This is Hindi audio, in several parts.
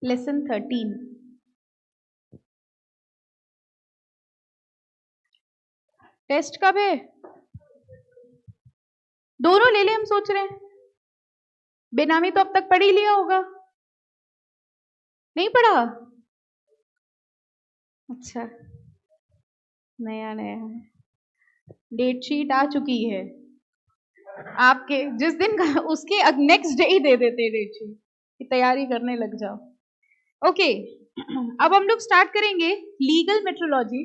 लेसन 13। टेस्ट कब है? दोनों ले ले, हम सोच रहे हैं। बेनामी तो अब तक पढ़ ही लिया होगा, नहीं पढ़ा? अच्छा, नया नया है। डेट शीट आ चुकी है आपके, जिस दिन का उसके नेक्स्ट डे ही दे देते डेट शीट की तैयारी करने लग जाओ। ओके, अब हम लोग स्टार्ट करेंगे लीगल मेट्रोलॉजी।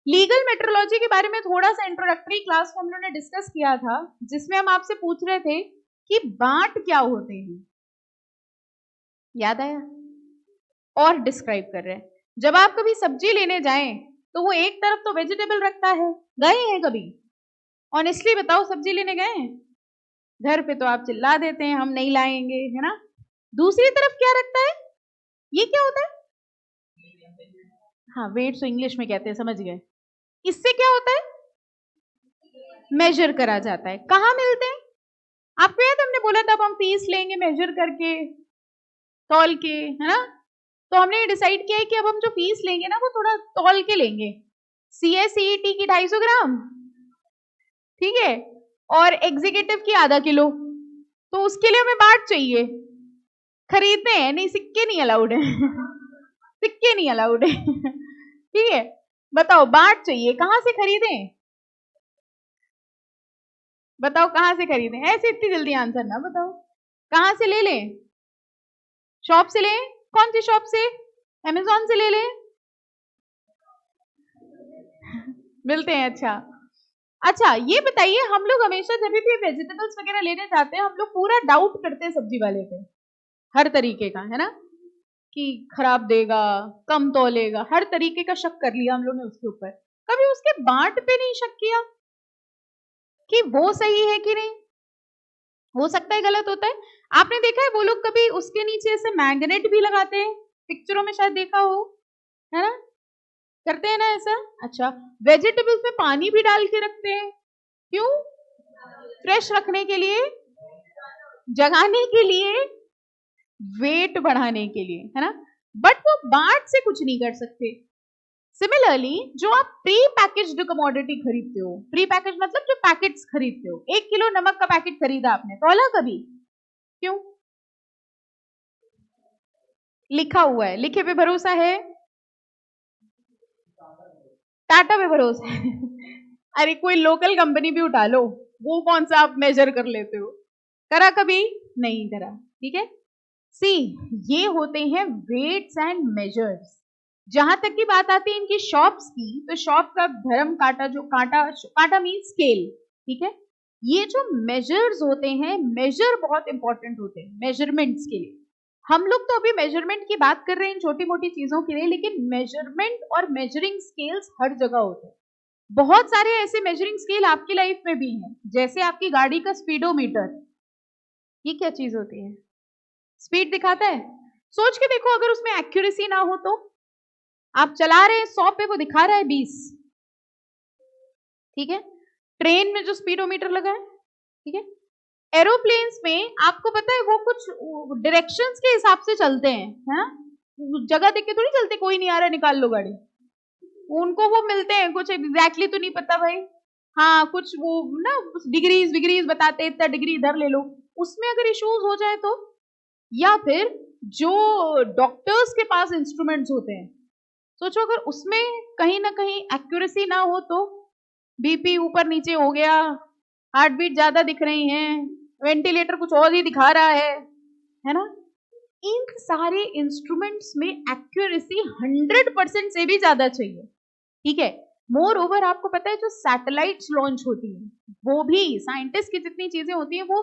लीगल मेट्रोलॉजी के बारे में थोड़ा सा इंट्रोडक्टरी क्लास में हम लोगों ने डिस्कस किया था, जिसमें हम आपसे पूछ रहे थे कि बांट क्या होते हैं, याद आया? और डिस्क्राइब कर रहे हैं। जब आप कभी सब्जी लेने जाएं तो वो एक तरफ तो वेजिटेबल रखता है, गए हैं कभी? ऑनेस्टली बताओ, सब्जी लेने गए हैं? घर पे तो आप चिल्ला देते हैं हम नहीं लाएंगे, है ना? दूसरी तरफ क्या रखता है? ये क्या होता है? हाँ, वेट तो इंग्लिश में कहते हैं, समझ गए। इससे क्या होता है? मेजर करा जाता है। कहाँ मिलते हैं? आपको याद, हमने बोला था अब हम पीस लेंगे मेजर करके, तौल के, है ना? तो हमने ये डिसाइड किया है कि अब हम जो पीस लेंगे ना वो थोड़ा तौल के लेंगे। CSCET की 250 ग्राम, ठीक है, और एग्जीक्यूटिव की आधा किलो। तो उसके लिए हमें बाट चाहिए, खरीदने हैं नहीं, सिक्के नहीं अलाउड है सिक्के नहीं अलाउड है ठीक है, बताओ बाट चाहिए, कहां से खरीदें? बताओ कहां से खरीदें? ऐसे इतनी जल्दी आंसर ना बताओ, कहां से ले लें? शॉप से लें? कौन सी शॉप से? अमेजोन से ले लें? मिलते हैं, अच्छा ये बताइए, हम लोग हमेशा जब भी वेजिटेबल्स वगैरह लेने जाते हैं हम लोग पूरा डाउट करते हैं सब्जी वाले पे, हर तरीके का, है ना, कि खराब देगा, कम तौलेगा, हर तरीके का शक कर लिया हम लोग ने उसके ऊपर। कभी उसके बाट पे नहीं शक किया कि वो सही है कि नहीं? हो सकता है गलत होता है। आपने देखा है वो लोग कभी उसके नीचे ऐसे मैग्नेट भी लगाते हैं, पिक्चरों में शायद देखा हो, है ना? करते हैं ना ऐसा? अच्छा, वेजिटेबल्स में पानी भी डाल के रखते हैं, क्यों? फ्रेश रखने के लिए, जगाने के लिए, वेट बढ़ाने के लिए, है ना? बट वो बाट से कुछ नहीं कर सकते। सिमिलरली जो आप प्री पैकेज्ड कमोडिटी खरीदते हो, प्री पैकेज मतलब जो पैकेट्स खरीदते हो, 1 किलो नमक का पैकेट खरीदा आपने, तौला कभी? क्यों? लिखा हुआ है, लिखे पे भरोसा है, टाटा पे भरोसा है अरे कोई लोकल कंपनी भी उठा लो, वो कौन सा आप मेजर कर लेते हो? करा कभी? नहीं करा, ठीक है। सी, ये होते हैं वेट्स एंड मेजर्स। जहां तक की बात आती है इनकी शॉप्स की, तो शॉप का धर्म काटा, जो काटा, काटा मीन स्केल, ठीक है। ये जो मेजर्स होते हैं, मेजर बहुत इंपॉर्टेंट होते हैं मेजरमेंट्स के लिए। हम लोग तो अभी मेजरमेंट की बात कर रहे हैं छोटी मोटी चीजों के लिए, लेकिन मेजरमेंट और मेजरिंग स्केल्स हर जगह होते हैं। बहुत सारे ऐसे मेजरिंग स्केल आपकी लाइफ में भी हैं, जैसे आपकी गाड़ी का स्पीडोमीटर। ये क्या चीज होती है? स्पीड दिखाता है। सोच के देखो, अगर उसमें एक्यूरेसी ना हो तो? आप चला रहे हैं 100 पे, वो दिखा रहा है 20, ठीक है। ट्रेन में जो स्पीडोमीटर लगा है, ठीक है। एरोप्लेन्स में आपको पता है वो कुछ डायरेक्शंस के हिसाब से चलते हैं, है ना? जगह देख के थोड़ी चलते, कोई नहीं आ रहा निकाल लो गाड़ी। उनको वो मिलते हैं कुछ एग्जैक्टली तो नहीं पता भाई, हाँ कुछ वो ना डिग्रीज डिग्रीज बताते, इतना डिग्री इधर ले लो। उसमें अगर इश्यूज हो जाए तो, या फिर जो डॉक्टर्स के पास इंस्ट्रूमेंट्स होते हैं, सोचो अगर उसमें कहीं ना कहीं एक्यूरेसी ना हो तो, बीपी ऊपर नीचे हो गया, हार्ट बीट ज्यादा दिख रही है, वेंटिलेटर कुछ और ही दिखा रहा है ना? इन सारे इंस्ट्रूमेंट्स में एक्यूरेसी 100% से भी ज्यादा चाहिए, ठीक है। मोर ओवर आपको पता है जो सैटेलाइट्स लॉन्च होती है, वो भी साइंटिस्ट की जितनी चीजें होती है वो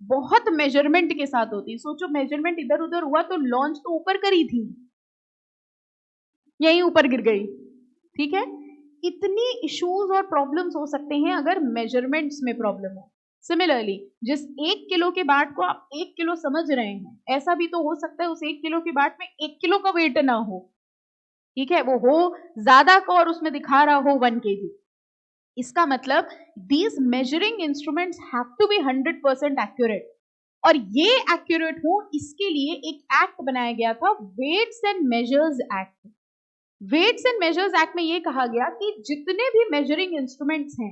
बहुत मेजरमेंट के साथ होती है। सोचो मेजरमेंट इधर उधर हुआ तो लॉन्च तो ऊपर करी थी, यही ऊपर गिर गई, ठीक है। इतनी इश्यूज और प्रॉब्लम्स हो सकते हैं अगर मेजरमेंट्स में प्रॉब्लम हो। सिमिलरली जिस 1 किलो के बाट को आप 1 किलो समझ रहे हैं, ऐसा भी तो हो सकता है उस 1 किलो के बाट में 1 किलो का वेट ना हो, ठीक है, वो हो ज्यादा का और उसमें दिखा रहा हो 1 kg। इसका मतलब these measuring instruments have to be 100% accurate, और ये एक्यूरेट हो इसके लिए एक एक्ट बनाया गया था, weights and measures act. Weights and measures act में ये कहा गया कि जितने भी मेजरिंग इंस्ट्रूमेंट्स हैं,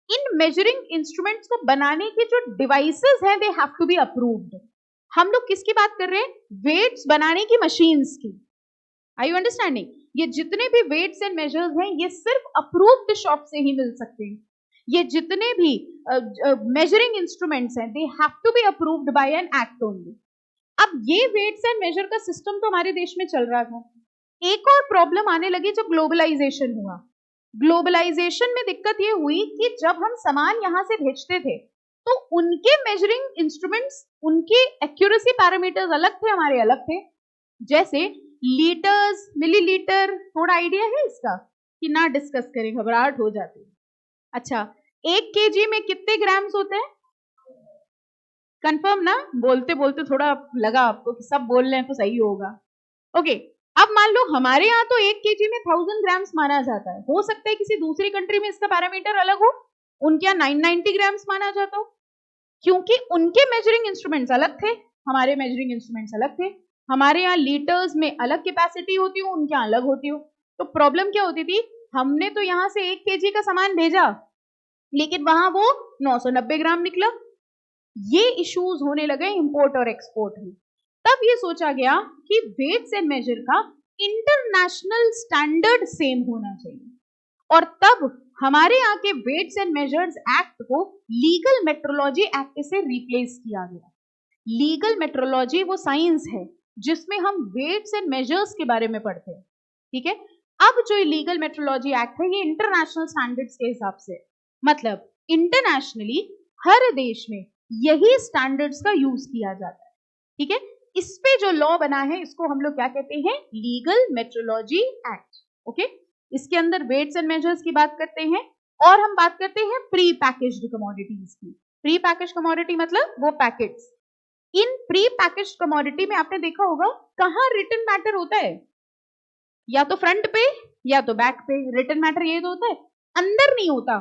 इन मेजरिंग इंस्ट्रूमेंट्स को बनाने के जो डिवाइसेस हैं they have to be approved. हम लोग किसकी बात कर रहे हैं? वेट्स बनाने की मशीन्स की। Are you understanding? ये जितने भी वेट्स एंड मेजर्स हैं ये सिर्फ अप्रूव्ड शॉप से ही मिल सकते हैं। ये जितने भी मेजरिंग इंस्ट्रूमेंट्स हैं they have to be approved by an act only. अब ये वेट्स एंड मेजर का सिस्टम तो हमारे देश में चल रहा था। एक और प्रॉब्लम आने लगी जब ग्लोबलाइजेशन हुआ। ग्लोबलाइजेशन में दिक्कत ये हुई कि जब हम सामान यहां से भेजते थे तो उनके मेजरिंग इंस्ट्रूमेंट्स, उनके एक्यूरेसी पैरामीटर्स अलग थे, हमारे अलग थे। जैसे लीटर्स, मिलीलीटर, थोड़ा आइडिया है इसका कि ना डिस्कस करें, घबराहट हो जाती है। अच्छा, 1 kg में कितने ग्राम्स होते हैं? कंफर्म ना? बोलते बोलते थोड़ा लगा आपको कि सब बोल रहे हैं तो सही होगा। ओके, अब मान लो हमारे यहाँ तो 1 kg में 1000 ग्राम्स माना जाता है। हो सकता है किसी दूसरी कंट्री में इसका पैरामीटर अलग हो, उनके यहाँ 990 ग्राम्स माना जाता हो, क्योंकि उनके मेजरिंग इंस्ट्रूमेंट्स अलग थे, हमारे मेजरिंग इंस्ट्रूमेंट्स अलग थे। हमारे यहाँ लीटर्स में अलग कैपेसिटी होती हो, उनके यहाँ अलग होती हो। तो प्रॉब्लम क्या होती थी? हमने तो यहाँ से 1 kg का सामान भेजा, लेकिन वहां वो 990 ग्राम निकला। ये इश्यूज होने लगे इंपोर्ट और एक्सपोर्ट में। तब ये सोचा गया कि वेट्स एंड मेजर का इंटरनेशनल स्टैंडर्ड सेम होना चाहिए, और तब हमारे यहाँ के वेट्स एंड मेजर्स एक्ट को लीगल मेट्रोलॉजी एक्ट से रिप्लेस किया गया। लीगल मेट्रोलॉजी वो साइंस है जिसमें हम वेट्स एंड मेजर्स के बारे में पढ़ते हैं, ठीक है। अब जो लीगल मेट्रोलॉजी एक्ट है ये इंटरनेशनल स्टैंडर्ड्स के हिसाब से, मतलब इंटरनेशनली हर देश में यही स्टैंडर्ड्स का यूज किया जाता है, ठीक है। इस पे जो लॉ बना है इसको हम लोग क्या कहते हैं? Legal metrology act. ओके, इसके अंदर वेट्स एंड मेजर्स की बात करते हैं, और हम बात करते हैं प्री पैकेज्ड कमोडिटीज की। प्री पैकेज कमोडिटी मतलब वो पैकेट्स। इन प्री पैकेज्ड कमोडिटी में आपने देखा होगा कहां रिटन मैटर होता है? या तो फ्रंट पे या तो बैक पे। रिटन मैटर ये तो होता है, अंदर नहीं होता।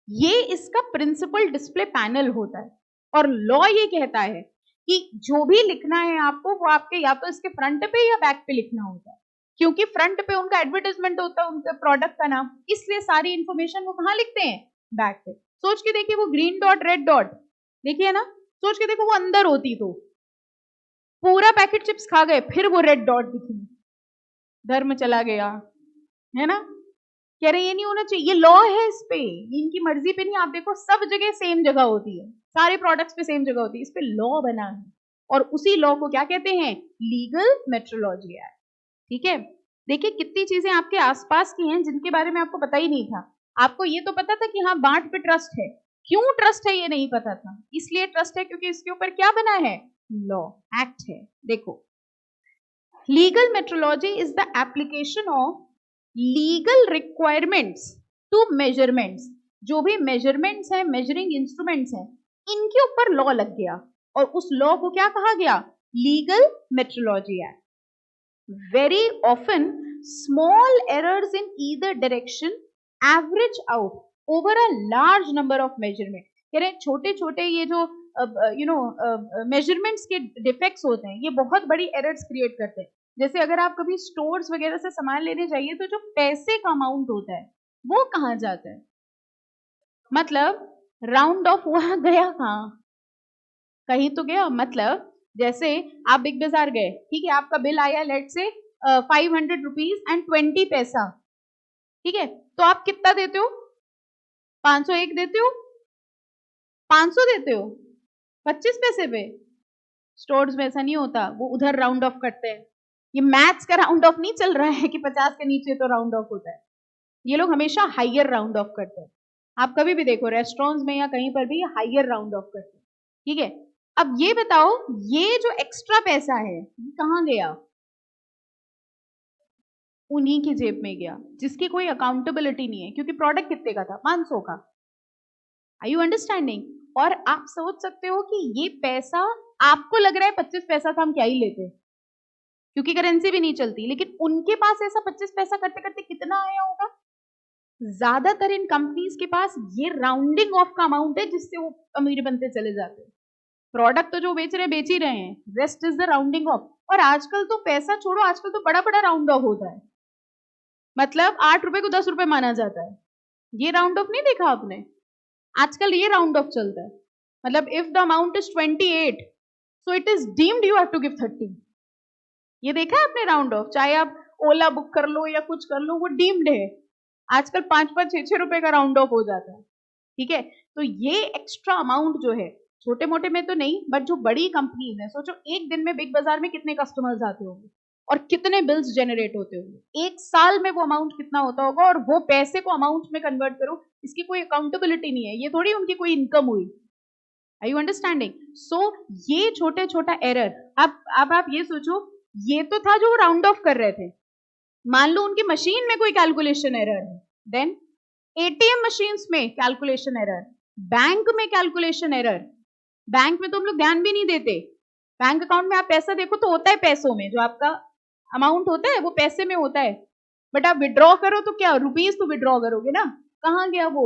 ये इसका प्रिंसिपल डिस्प्ले पैनल होता है, और लॉ ये कहता है कि जो भी लिखना है आपको वो आपके या तो इसके फ्रंट पे या बैक पे लिखना होता है, क्योंकि फ्रंट पे उनका एडवर्टाइजमेंट होता है, उनके प्रोडक्ट का नाम, इसलिए सारी इंफॉर्मेशन वो कहाँ लिखते हैं? बैक पे। सोच के देखिए वो ग्रीन डॉट रेड डॉट देखिए ना, सोच के देखो वो अंदर होती तो पूरा पैकेट चिप्स खा गए, फिर वो रेड डॉट दिखी, धर्म चला गया, है ना। कह रहे ये नहीं होना चाहिए, ये लॉ है इस पे, इनकी मर्जी पे नहीं। आप देखो सब जगह सेम जगह होती है, सारे प्रोडक्ट्स पे सेम जगह होती है, इस पे लॉ बना है, और उसी लॉ को क्या कहते हैं? लीगल मेट्रोलॉजी एक्ट, ठीक है। देखिए कितनी चीजें आपके आसपास की हैं जिनके बारे में आपको पता ही नहीं था। आपको ये तो पता था कि हाँ बांट पे ट्रस्ट है, क्यों ट्रस्ट है ये नहीं पता था। इसलिए ट्रस्ट है क्योंकि इसके ऊपर क्या बना है? लॉ, एक्ट है। देखो, legal metrology is the application of legal requirements to measurements. जो भी मेजरमेंट्स हैं, मेजरिंग इंस्ट्रूमेंट्स हैं, इनके ऊपर लॉ लग गया, और उस लॉ को क्या कहा गया? Legal metrology act. Very often, small errors in either direction average out over a large number of measurement. कह रहे छोटे छोटे ये जो मेजरमेंट्स के डिफेक्ट्स होते हैं ये बहुत बड़ी एरर्स क्रिएट करते हैं। जैसे अगर आप कभी स्टोर्स वगैरह से सामान लेने जाइए तो जो पैसे का अमाउंट होता है वो कहाँ जाता है? मतलब राउंड ऑफ हुआ गया कहाँ? कहीं तो गया। मतलब जैसे आप बिग बाजार गए, ठीक है, आपका बिल आया लेट से 500 रुपीज एंड 20 पैसा, ठीक है, तो आप कितना देते हो? 501 देते हो? 500 देते हो? 25 पैसे पे? स्टोर्स में ऐसा नहीं होता, वो उधर राउंड ऑफ करते हैं। ये मैथ्स का राउंड ऑफ नहीं चल रहा है कि 50 के नीचे तो राउंड ऑफ होता है। ये लोग हमेशा हाइयर राउंड ऑफ करते हैं। आप कभी भी देखो रेस्टोरेंट्स में या कहीं पर भी हाइयर राउंड ऑफ करते हैं, ठीक है। अब ये बताओ ये जो एक्स्ट्रा पैसा है ये कहाँ गया? उन्हीं की जेब में गया जिसकी कोई अकाउंटेबिलिटी नहीं है, क्योंकि प्रोडक्ट कितने का था? 500 का। Are you understanding? और आप सोच सकते हो कि ये पैसा आपको लग रहा है 25 पैसा था, हम क्या ही लेते, क्योंकि करेंसी भी नहीं चलती, लेकिन उनके पास ऐसा 25 पैसा करते करते कितना आया होगा? ज्यादातर इन कंपनीज के पास ये राउंडिंग ऑफ का अमाउंट है जिससे वो अमीर बनते चले जाते हैं। प्रोडक्ट तो जो बेच ही रहे हैं, rest is the rounding off. और आजकल तो पैसा छोड़ो, आजकल तो बड़ा बड़ा राउंड ऑफ होता है, मतलब 8 रुपए को 10 रुपए माना जाता है। ये राउंड ऑफ नहीं देखा आपने? आजकल ये राउंड ऑफ चलता है, मतलब if the amount is 28 so it is deemed you have to give 30। ये देखा है आपने राउंड ऑफ? चाहे आप ओला बुक कर लो या कुछ कर लो, वो डीम्ड है। आजकल 5-5, 6-6 रुपए का राउंड ऑफ हो जाता है, ठीक है। तो ये एक्स्ट्रा अमाउंट जो है, छोटे मोटे में तो नहीं, बट जो बड़ी कंपनीज है, सोचो एक दिन में बिग बाजार में कितने कस्टमर्स आते होंगे और कितने बिल्स जनरेट होते होंगे, एक साल में वो अमाउंट कितना होता होगा, और वो पैसे को अमाउंट में कन्वर्ट करो, इसकी कोई अकाउंटेबिलिटी नहीं है, ये थोड़ी उनकी कोई इनकम हुई। Are you understanding? सो ये छोटे छोटा एरर, अब आप ये सोचो, ये तो था जो राउंड ऑफ कर रहे थे, मान लो उनकी मशीन में कोई कैलकुलेशन एरर है, देन एटीएम मशीन्स में कैलकुलेशन एरर, बैंक में कैलकुलेशन एरर। बैंक में तो हम लोग ध्यान भी नहीं देते, बैंक अकाउंट में आप पैसा देखो तो होता है पैसों में, जो आपका अमाउंट होता है वो पैसे में होता है, बट आप विड्रॉ करो तो क्या, रुपीज तो विड्रॉ करोगे ना, कहाँ गया वो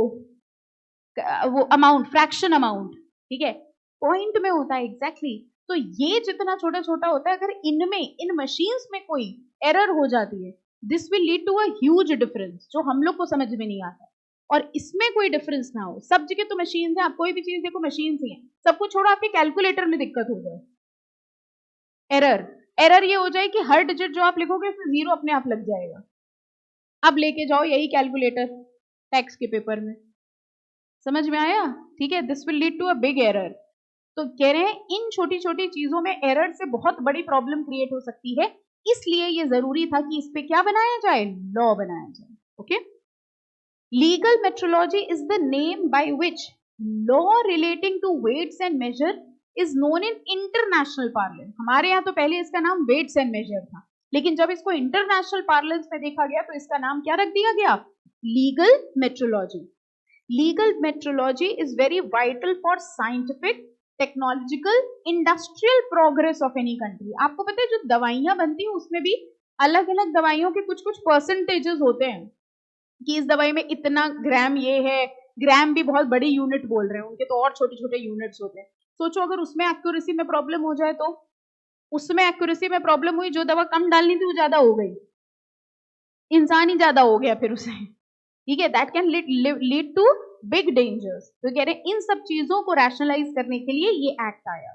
अमाउंट, फ्रैक्शन अमाउंट, ठीक है, पॉइंट में होता है एग्जैक्टली। तो ये जितना छोटा छोटा होता है, अगर इनमें, इन मशीन्स में कोई एरर हो जाती है, this will lead to a huge difference, जो हम लोग को समझ में नहीं आता। और इसमें कोई डिफरेंस ना हो, सब जगह तो मशीन है, आप कोई भी चीज देखो मशीन ही है, सबको छोड़ो आपके कैलकुलेटर में दिक्कत हो जाए, एरर ये हो जाए कि हर डिजिट जो आप लिखोगे उसमें जीरो अपने आप लग जाएगा। अब लेके जाओ यही कैलकुलेटर टैक्स के पेपर में, समझ में आया? ठीक है, this will lead to a big error. तो कह रहे हैं इन छोटी छोटी चीजों में एरर से बहुत बड़ी प्रॉब्लम क्रिएट हो सकती है, इसलिए ये जरूरी था कि इस पे क्या बनाया जाए, लॉ बनाया जाए। Okay, legal metrology is the name by which law relating to weights and measure is known in international parlance. हमारे यहाँ तो पहले इसका नाम वेट्स एंड मेजर था, लेकिन जब इसको इंटरनेशनल पार्लेंस में देखा गया तो इसका नाम क्या रख दिया गया, legal metrology. Legal metrology is very vital for scientific, technological, industrial progress of any country. आपको पता है जो दवाइयां बनती हैं उसमें भी अलग अलग दवाइयों के कुछ कुछ परसेंटेजेस होते हैं, कि इस दवाई में इतना ग्राम ये है, ग्राम भी बहुत बड़ी यूनिट बोल रहे हैं, उनके तो और छोटे छोटे यूनिट्स होते हैं। सोचो अगर उसमें एक्यूरेसी में प्रॉब्लम हो जाए, तो उसमें एक्यूरेसी में प्रॉब्लम हुई, जो दवा कम डालनी थी वो ज्यादा हो गई, इंसान ही ज्यादा हो गया फिर उसे, ठीक है, that can lead to big dangers. तो कह रहे हैं इन सब चीजों को रैशनलाइज करने के लिए ये एक्ट आया।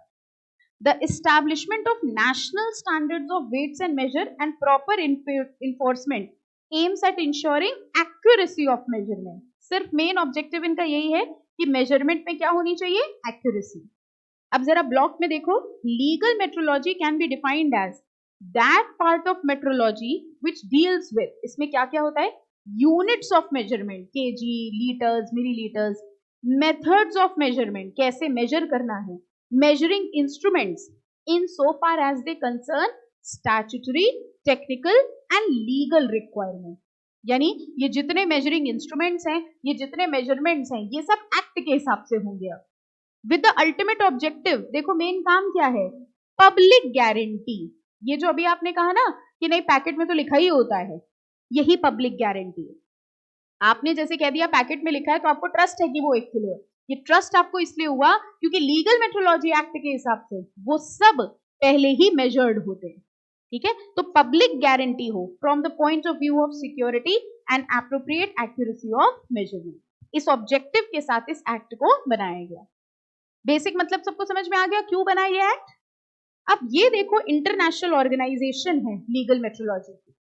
The establishment of national standards of weights and measure and proper enforcement aims at ensuring accuracy of measurement. सिर्फ मेन ऑब्जेक्टिव इनका यही है कि मेजरमेंट में क्या होनी चाहिए, एक्यूरेसी। अब जरा ब्लॉक में देखो, legal metrology can be defined as that part of metrology which deals with, इसमें क्या क्या होता है, units of measurement, KG, litres, millilitres, methods of measurement, कैसे मेजर करना है, measuring instruments in so far as they concern statutory, technical and legal requirement. यानी ये जितने मेजरिंग इंस्ट्रूमेंट्स हैं, ये जितने मेजरमेंट्स हैं, ये सब एक्ट के हिसाब से होंगे। विद द अल्टीमेट ऑब्जेक्टिव, देखो मेन काम क्या है, पब्लिक गारंटी। ये जो अभी आपने कहा ना कि नहीं पैकेट में तो लिखा ही होता है, यही पब्लिक गारंटी है। आपने जैसे कह दिया पैकेट में लिखा है तो आपको ट्रस्ट है कि वो 1 किलो है, ये ट्रस्ट आपको इसलिए हुआ क्योंकि लीगल मेट्रोलॉजी एक्ट के हिसाब से वो सब पहले ही मेजर्ड होते हैं, ठीक है। तो पब्लिक गारंटी हो from the point of view of security and appropriate accuracy of measurement, इस ऑब्जेक्टिव के साथ इस एक्ट को बनाया गया। बेसिक मतलब सबको समझ में आ गया क्यों बना ये एक्ट। अब ये देखो इंटरनेशनल ऑर्गेनाइजेशन है लीगल मेट्रोलॉजी की,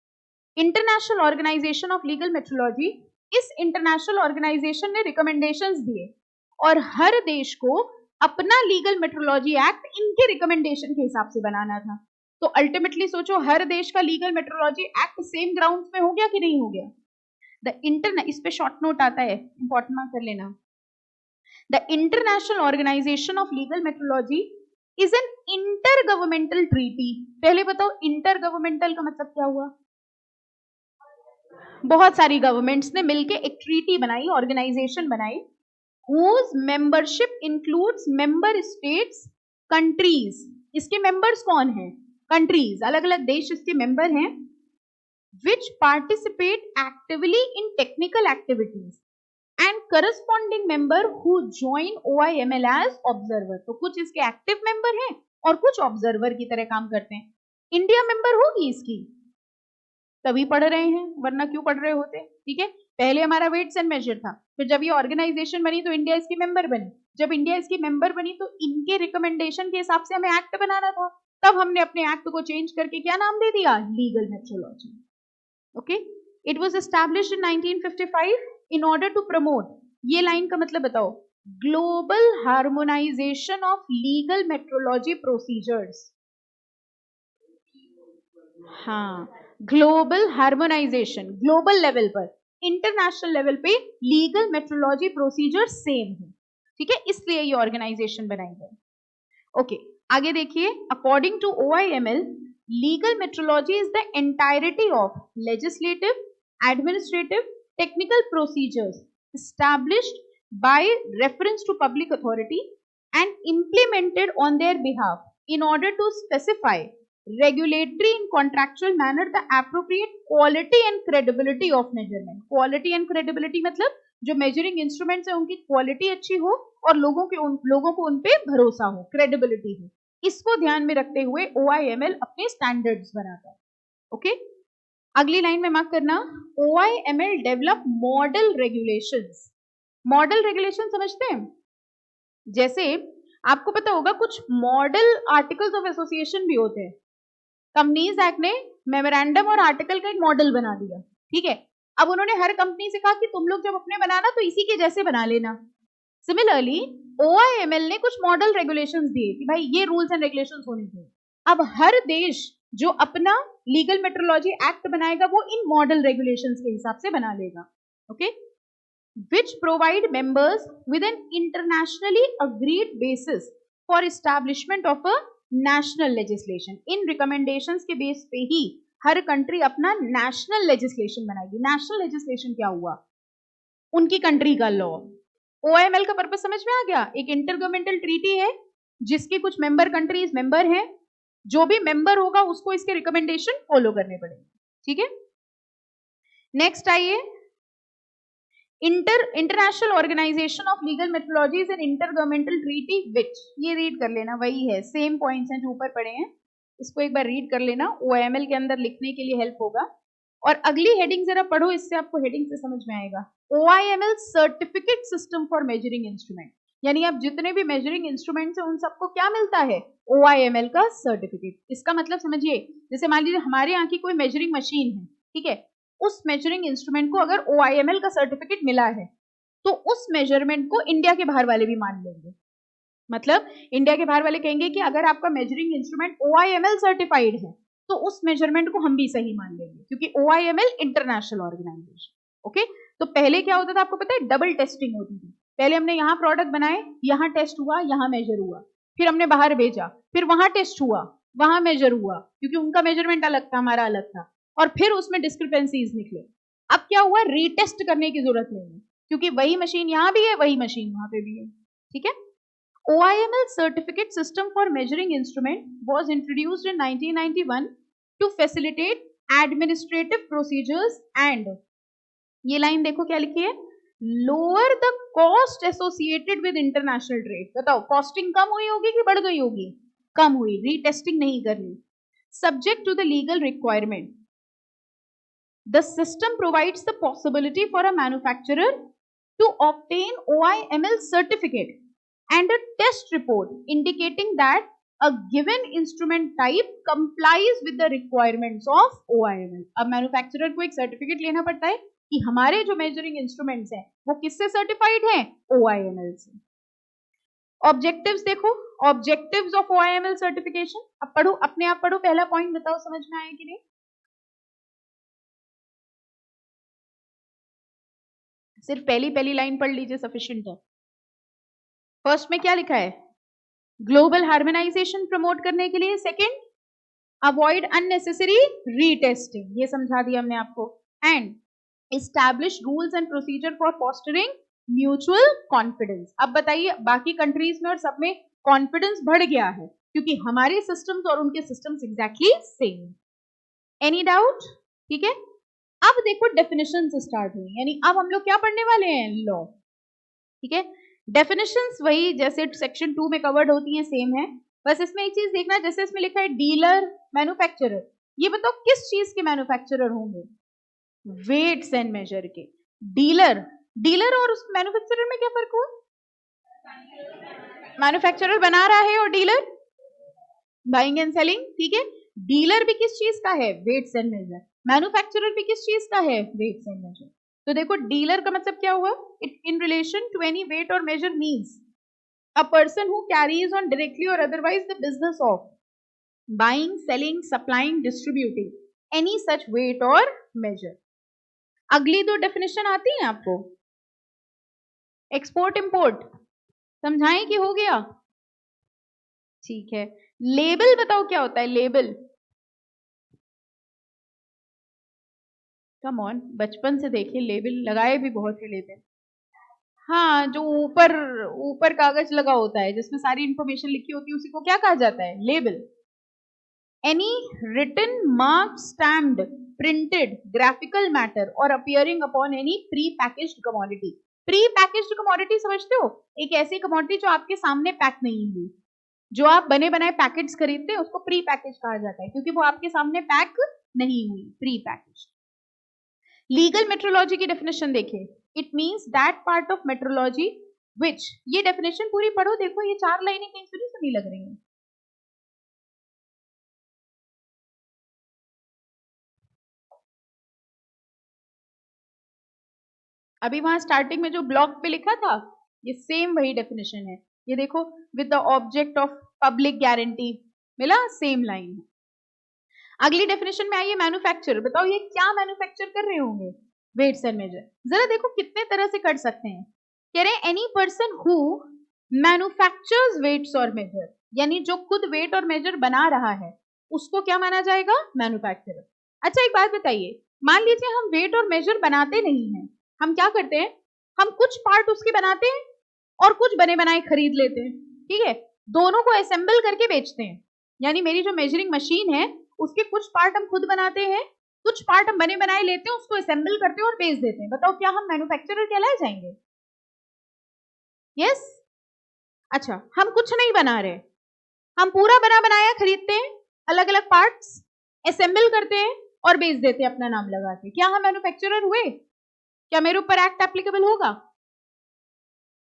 international organisation of legal metrology. इस इंटरनेशनल ऑर्गेनाइजेशन ने रिकमेंडेशंस दिए और हर देश को अपना लीगल मेट्रोलॉजी एक्ट इनके रिकमेंडेशन के हिसाब से बनाना था। तो अल्टीमेटली सोचो हर देश का legal metrology act same grounds में हो गया कि नहीं हो गया। इस पे शॉर्ट नोट आता है, इंपॉर्टेंट मार्क कर लेना। The international organisation of legal metrology is an intergovernmental treaty. पहले बताओ इंटर गवर्नमेंटल का मतलब क्या हुआ, बहुत सारी गवर्नमेंट्स ने मिलकर एक ट्रीटी बनाई, ऑर्गेनाइजेशन बनाई, whose membership includes member states, countries। इसके मेंबर्स कौन हैं, कंट्रीज, अलग अलग देश इसके मेंबर हैं, which participate actively in technical activities and corresponding member who join OIML as observer. तो कुछ इसके एक्टिव मेंबर हैं और कुछ ऑब्जर्वर की तरह काम करते हैं। इंडिया मेंबर होगी इसकी, तभी पढ़ रहे हैं, वरना क्यों पढ़ रहे होते। ठीक है, पहले हमारा वेट्स एंड मेजर था, फिर जब ये ऑर्गेनाइजेशन बनी तो इंडिया इसकी मेंबर बनी। जब इंडिया इसकी मेंबर बनी तो इनके रिकमेंडेशन के हिसाब से हमें एक्ट बनाना था, तब हमने अपने एक्ट को चेंज करके क्या नाम दे दिया, legal metrology. Okay, it was established in 1955 in order to promote, ये लाइन का मतलब बताओ, global harmonisation of legal metrology procedures. हाँ, ग्लोबल हार्मोनाइजेशन, ग्लोबल लेवल पर, इंटरनेशनल लेवल पे लीगल मेट्रोलॉजी प्रोसीजर सेम है। ठीक है, इसलिए ये ऑर्गेनाइजेशन बनाई गई। ओके, आगे देखिए, according to OIML legal metrology is the entirety of legislative, administrative, technical procedures established by reference to public authority and implemented on their behalf in order to specify regulatory and contractual manner the appropriate quality and credibility of measurement। quality and credibility मतलब जो measuring instruments है उनकी quality अच्छी हो और लोगों को उन पे भरोसा हो, credibility हो, इसको ध्यान में रखते हुए OIML अपने standards बनाता है। ओके, अगली लाइन में मार्क करना, OIML develop model regulations. Model regulation समझते हैं? जैसे आपको पता होगा कुछ मॉडल आर्टिकल्स ऑफ एसोसिएशन भी होते हैं। कंपनीज एक्ट ने मेमोरेंडम और आर्टिकल का एक मॉडल बना दिया। ठीक है, अब उन्होंने हर कंपनी से कहा कि तुम लोग जब अपने बनाना तो इसी के जैसे बना लेना। सिमिलरली OIML ने कुछ मॉडल रेगुलेशंस दिए कि भाई ये रूल्स एंड रेगुलेशंस होने चाहिए। अब हर देश जो अपना लीगल मेट्रोलॉजी एक्ट बनाएगा वो इन मॉडल रेगुलेशंस के हिसाब से बना लेगा। Okay, which provide members with an internationally agreed basis for establishment of a national legislation। In recommendations के बेस पे ही हर कंट्री अपना नेशनल लेजिस्लेशन बनाएगी। नेशनल लेजिस्लेशन क्या हुआ, उनकी कंट्री का लॉ। OIML का पर्पस समझ में आ गया, एक इंटरगवर्नमेंटल ट्रीटी है जिसके कुछ मेंबर कंट्रीज मेंबर हैं, जो भी मेंबर होगा उसको इसके रिकमेंडेशन फॉलो करने पड़ेंगे। ठीक है, नेक्स्ट आइए, International organisation of legal metrology is an intergovernmental treaty which, ये रीड कर लेना, वही है, सेम पॉइंट्स हैं जो ऊपर पढ़े हैं, इसको एक बार रीड कर लेना, OIML के अंदर लिखने के लिए हेल्प होगा। और अगली हेडिंग जरा पढ़ो, इससे आपको हेडिंग से समझ में आएगा। OIML certificate system for measuring instrument, यानी आप जितने भी मेजरिंग इंस्ट्रूमेंट्स हैं उन सबको क्या मिलता है, OIML का सर्टिफिकेट। इसका मतलब समझिए, जैसे मान लीजिए हमारे यहाँ की कोई मेजरिंग मशीन है, ठीक है, उस मेजरिंग इंस्ट्रूमेंट को अगर OIML का सर्टिफिकेट मिला है तो उस मेजरमेंट को इंडिया के बाहर वाले भी मान लेंगे। मतलब इंडिया के बाहर वाले कहेंगे कि अगर आपका मेजरिंग इंस्ट्रूमेंट OIML सर्टिफाइड है तो उस मेजरमेंट को हम भी सही मान लेंगे, क्योंकि OIML इंटरनेशनल ऑर्गेनाइजेशन। ओके, तो पहले क्या होता था आपको पता है, डबल टेस्टिंग होती थी। पहले हमने यहाँ प्रोडक्ट बनाए, यहाँ टेस्ट हुआ, यहाँ मेजर हुआ, फिर हमने बाहर भेजा, फिर वहां टेस्ट हुआ, वहां मेजर हुआ, क्योंकि उनका मेजरमेंट अलग था, हमारा अलग था, और फिर उसमें डिस्क्रिपेंसीज निकले। अब क्या हुआ, रीटेस्ट करने की जरूरत नहीं है, क्योंकि वही मशीन यहाँ भी है, वही मशीन वहां पे भी है। ठीक है, OIML certificate system for measuring instrument was introduced in 1991 to facilitate administrative procedures and, ये लाइन देखो क्या लिखी है, lower the cost associated with international trade। बताओ कॉस्टिंग कम हुई होगी कि बढ़ गई होगी, कम हुई, रीटेस्टिंग नहीं करनी। Subject to the legal requirement, the system provides the possibility for a manufacturer to obtain OIML certificate and a test report indicating that a given instrument type complies with the requirements of OIML। अब मैन्युफैक्चरर को एक सर्टिफिकेट लेना पड़ता है कि हमारे जो मेजरिंग इंस्ट्रूमेंट्स हैं वो किससे सर्टिफाइड हैं, OIML से। ऑब्जेक्टिव्स देखो, ऑब्जेक्टिव्स ऑफ OIML सर्टिफिकेशन। अब पढ़ो, अपने आप पढ़ो, पहला पॉइंट बताओ समझ में आया कि नहीं। सिर्फ पहली लाइन पढ़ लीजिए, सफिशिएंट है। फर्स्ट में क्या लिखा है, ग्लोबल हार्मोनाइजेशन प्रमोट करने के लिए। सेकंड, अवॉइड अननेसेसरी रीटेस्टिंग, ये समझा दिया हमने आपको। And establish rules and procedure for fostering mutual confidence. अब बताइए, बाकी कंट्रीज में और सब में कॉन्फिडेंस बढ़ गया है क्योंकि हमारे सिस्टम्स और उनके systems exactly same. Any doubt? ठीक है, अब देखो डेफिनेशन से स्टार्ट हुई, यानी अब हम लोग क्या पढ़ने वाले हैं, लॉ। ठीक है। डेफिनेशंस वही जैसे सेक्शन 2 में कवर्ड होती हैं सेम है, बस इसमें एक चीज देखना, जैसे इसमें लिखा है डीलर मैन्युफैक्चरर, ये बताओ किस चीज के मैन्युफैक्चरर होंगे? वेट्स एंड मेजर के। डीलर, डीलर और उस मैन्युफैक्चरर में क्या फर्क हुआ? मैन्युफैक्चरर बना रहा है और डीलर बाइंग एंड सेलिंग, ठीक है। डीलर भी किस चीज का है? Weights and major. मैन्युफैक्चरर भी किस चीज का है? Weights and measure. तो देखो डीलर का मतलब क्या हुआ? It in relation to any weight और measure means a person who carries on directly और otherwise the business of buying, selling, supplying, distributing any such weight और मेजर। अगली दो डेफिनेशन आती है आपको, एक्सपोर्ट इंपोर्ट समझाएं कि हो गया? ठीक है। लेबल बताओ क्या होता है? लेबल, कम ऑन, बचपन से देखिए लेबल लगाए भी बहुत से लेते हैं। हाँ, जो ऊपर ऊपर कागज लगा होता है जिसमें सारी इंफॉर्मेशन लिखी होती है उसी को क्या कहा जाता है? Label. Any written, mark, stamped, printed graphical matter और appearing upon any pre packaged commodity. Pre packaged commodity समझते हो? एक ऐसी कमोडिटी जो आपके सामने पैक नहीं हुई, जो आप बने बनाए पैकेट्स खरीदते हैं उसको प्री पैकेज कहा जाता है, क्योंकि वो आपके सामने पैक नहीं हुई, प्री पैकेज। लीगल मेट्रोलॉजी की डेफिनेशन देखिए, it means that part of metrology which, ये डेफिनेशन पूरी पढ़ो, देखो ये 4 लाइनें कहीं सुनी सुनी लग रही हैं। अभी वहां स्टार्टिंग में जो ब्लॉक पे लिखा था ये सेम वही डेफिनेशन है, ये देखो, with the object of public guarantee, मिला, सेम लाइन है। अगली डेफिनेशन में आइए मैन्युफैक्चर, बताओ ये क्या मैन्युफैक्चर कर रहे होंगे? Weights and measure. जरा देखो कितने तरह से कर सकते हैं, कह रहे हैं any person who manufactures weights और मेजर, यानी जो खुद वेट और मेजर बना रहा है उसको क्या माना जाएगा? मैन्युफैक्चरर। अच्छा एक बात बताइए, मान लीजिए हम वेट और मेजर बनाते नहीं हैं, हम क्या करते हैं? हम कुछ पार्ट उसके बनाते हैं और कुछ बने बनाए खरीद लेते हैं, ठीक है, दोनों को असेंबल करके बेचते हैं। यानी मेरी जो मेजरिंग मशीन है उसके कुछ पार्ट हम खुद बनाते हैं, कुछ पार्ट हम बने बनाए लेते हैं, उसको असेंबल करते हैं और बेच देते हैं। बताओ क्या हम मैन्युफैक्चरर कहलाए जाएंगे? यस। अच्छा, हम कुछ नहीं बना रहे, हम पूरा बना बनाया खरीदते हैं, अलग अलग पार्ट्स असेंबल करते हैं और बेच देते हैं अपना नाम लगा के, क्या हम मैन्युफैक्चरर हुए? क्या मेरे ऊपर एक्ट एप्लीकेबल होगा?